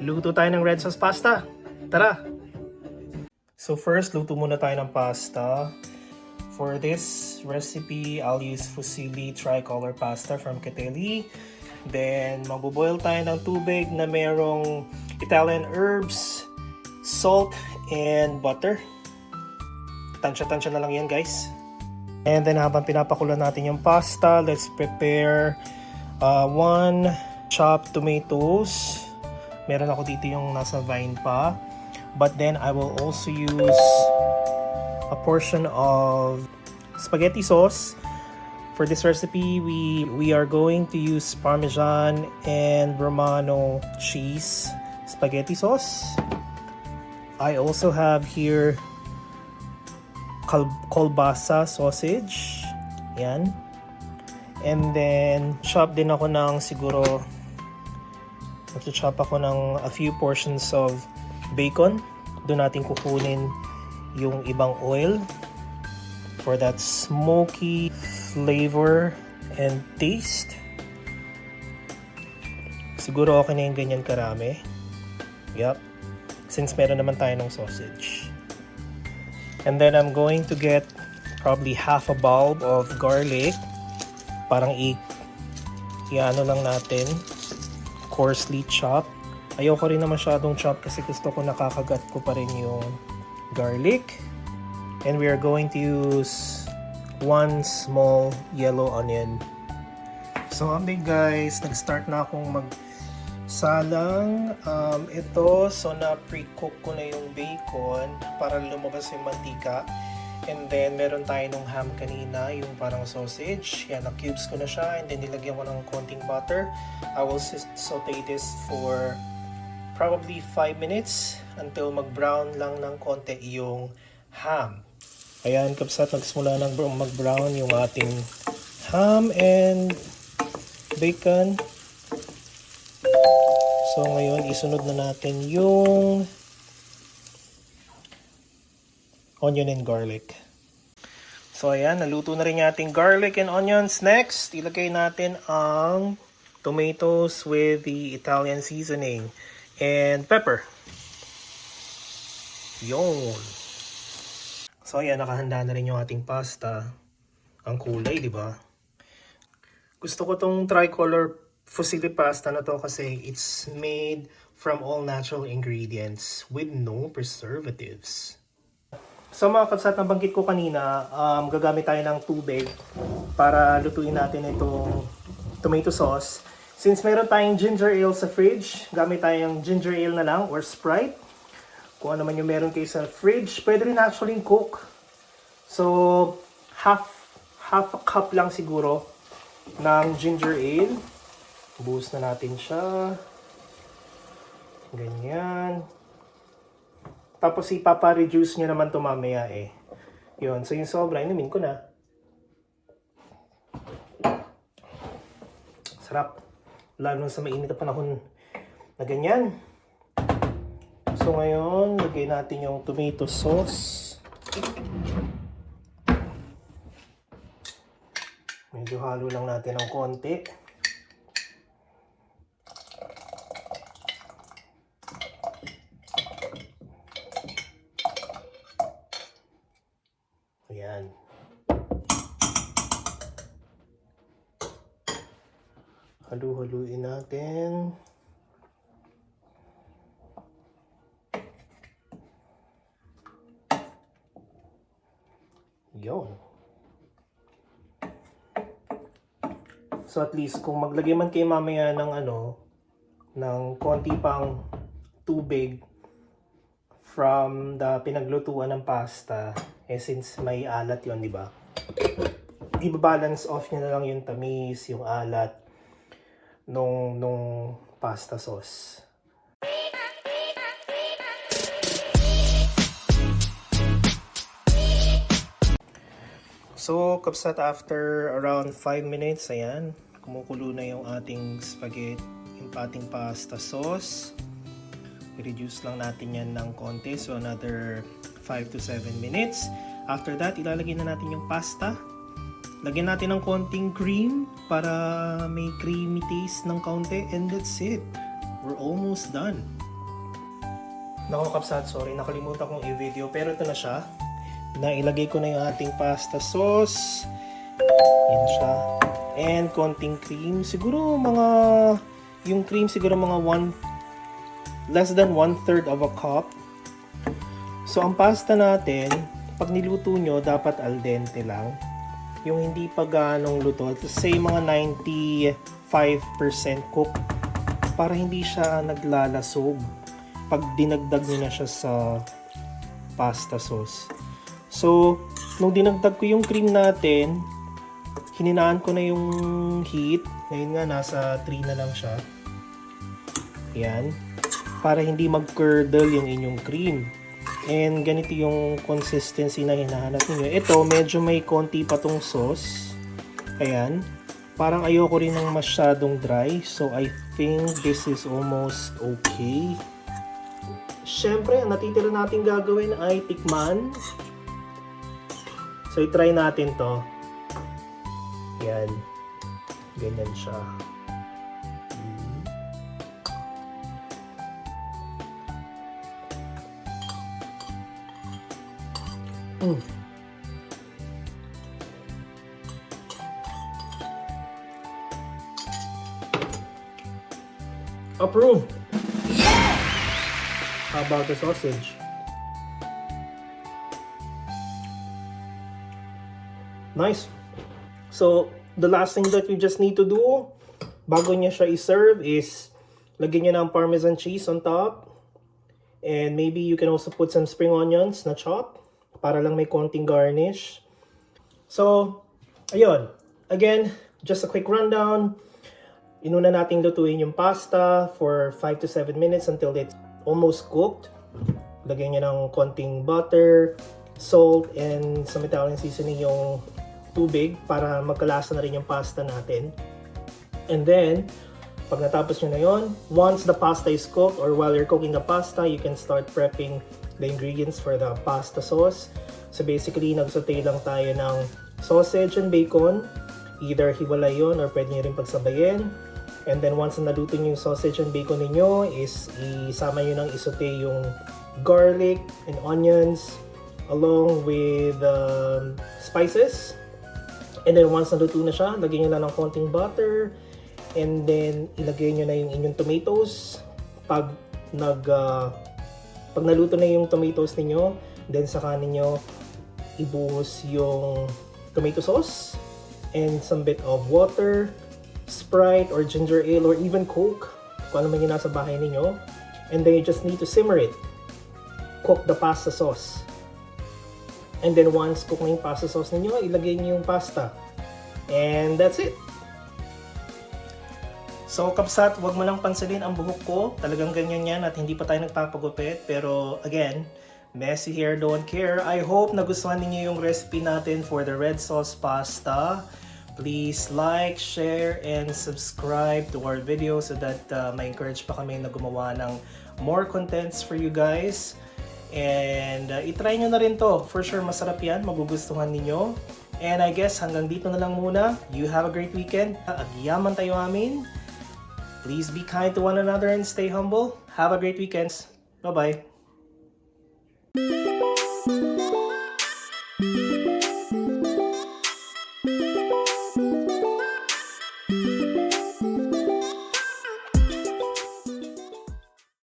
Luto tayo ng red sauce pasta. Tara! So first, luto muna tayo ng pasta. For this recipe, I'll use fusilli tricolor pasta from Catelli. Then, mabuboil tayo ng tubig na merong Italian herbs, salt, and butter. Tansya-tansya na lang yan, guys. And then, habang pinapakulan natin yung pasta, let's prepare 1 chopped tomatoes. Meron ako dito yung nasa vine pa. But then, I will also use a portion of spaghetti sauce. For this recipe, we are going to use Parmesan and Romano cheese spaghetti sauce. I also have here kolbasa sausage. Yan. And then, chop din ako ng siguro, mag-chop ako ng a few portions of bacon. Doon natin kukunin yung ibang oil for that smoky flavor and taste. Siguro okay na yung ganyan karami. Yup. Since meron naman tayo ng sausage. And then I'm going to get probably half a bulb of garlic. Parang i-ano lang natin. Coarsely chop. Ayoko rin na masyadong chop kasi gusto ko nakakagat ko pa rin yung garlic. And we are going to use 1 small yellow onion. So update guys, nag-start na akong magsalang. Ito, so na-pre-cook ko na yung bacon para lumabas yung mantika. And then meron tayo nung ham kanina, yung parang sausage. Yan, na-cubes ko na siya. And then nilagyan ko ng konting butter. I will saute this for probably 5 minutes until mag-brown lang ng konti yung ham. Ayan, kapsat, nagsimula ng mag-brown yung ating ham and bacon. So ngayon, isunod na natin yung onion and garlic. So ayan, naluto na rin yung ating garlic and onions. Next, ilagay natin ang tomatoes with the Italian seasoning and pepper. Yun. So ayan, nakahanda na rin yung ating pasta. Ang kulay, di ba? Gusto ko tong tricolor fusilli pasta na to kasi it's made from all natural ingredients with no preservatives. So mga kapsat, nabanggit ko kanina, gagamit tayo ng tubig para lutuin natin itong tomato sauce. Since meron tayong ginger ale sa fridge, gamit tayong ginger ale na lang or Sprite. Kung ano man yung meron kayo sa fridge, pwede rin actually cook. So, half a cup lang siguro ng ginger ale. Buhos na natin siya. Ganyan. Tapos ipapa-reduce nyo naman ito mamaya eh. Yun. So yung sobra, inumin ko na. Sarap. Lalo sa mainit na panahon na ganyan. So ngayon, lagay natin yung tomato sauce. Medyo halo lang natin ng konti. Ayan. Halu-haluin natin. Yun. So at least kung maglagay man kayo mamaya ng ng konti pang tubig from the pinaglutuan ng pasta, since may alat yon, di ba? I-balance off niya na lang yung tamis, yung alat nung pasta sauce. So, kapsat, after around 5 minutes, ayan, kumukulo na yung ating spaghetti, yung ating pasta sauce. I-reduce lang natin yan ng konti, so another 5 to 7 minutes. After that, ilalagay na natin yung pasta. Lagyan natin ng konting cream para may creamy taste ng kaunti, and that's it. We're almost done. Naku kapsat, sorry, nakalimutan kong i-video. Pero ito na siya. Nailagay ko na yung ating pasta sauce. Yan siya. And konting cream. Siguro mga, yung cream siguro mga less than 1/3 of a cup. So ang pasta natin, pag niluto nyo, dapat al dente lang. Yung hindi pa ganong luto. Say mga 95% cook. Para hindi siya naglalasog pag dinagdag nyo na siya sa pasta sauce. So, nung dinagdag ko yung cream natin, hininaan ko na yung heat. Ngayon nga, nasa 3 na lang siya. Yan. Para hindi mag-curdle yung inyong cream. And ganito yung consistency na hinahanap niyo. Ito, medyo may konti pa tong sauce. Ayan. Parang ayoko rin ng masyadong dry. So, I think this is almost okay. Siyempre, ang natitira natin gagawin ay tikman. So, i-try natin to. Yan. Ganyan siya. Approved! How about the sausage? Nice. So, the last thing that you just need to do bago niya siya i-serve is lagyan niyo ng parmesan cheese on top. And maybe you can also put some spring onions na chop para lang may konting garnish. So, ayun. Again, just a quick rundown. Inuna nating lutuin yung pasta for 5 to 7 minutes until it's almost cooked. Lagyan niyo ng konting butter, salt, and some Italian seasoning yung tubig para magkalasa na rin yung pasta natin. And then, pag natapos nyo na yon, once the pasta is cooked or while you're cooking the pasta, you can start prepping the ingredients for the pasta sauce. So basically, nagsaute lang tayo ng sausage and bacon. Either hiwalay yun or pwede nyo rin pagsabayin. And then once na naluto yung sausage and bacon ninyo, is isama nyo ng isote yung garlic and onions along with spices. And then once naluto na siya, lagyan nyo lang ng konting butter. And then ilagay nyo na yung inyong tomatoes. Pag naluto na yung tomatoes ninyo, then saka ninyo ibuhos yung tomato sauce and some bit of water, Sprite or ginger ale or even Coke, kung ano man yung nasa bahay ninyo. And then you just need to simmer it. Cook the pasta sauce. And then once cook na yung pasta sauce ninyo, ilagay niyo yung pasta. And that's it. So kapsat, wag mo lang pansinin ang buhok ko. Talagang ganyan yan at hindi pa tayo nagpapagupit. Pero again, messy hair don't care. I hope nagustuhan niyo yung recipe natin for the red sauce pasta. Please like, share, and subscribe to our video so that ma-encourage pa kami na gumawa ng more contents for you guys. And itry nyo na rin to. For sure, masarap yan. Magugustuhan ninyo. And I guess hanggang dito na lang muna. You have a great weekend. Agyaman tayo amin. Please be kind to one another and stay humble. Have a great weekend. Bye-bye.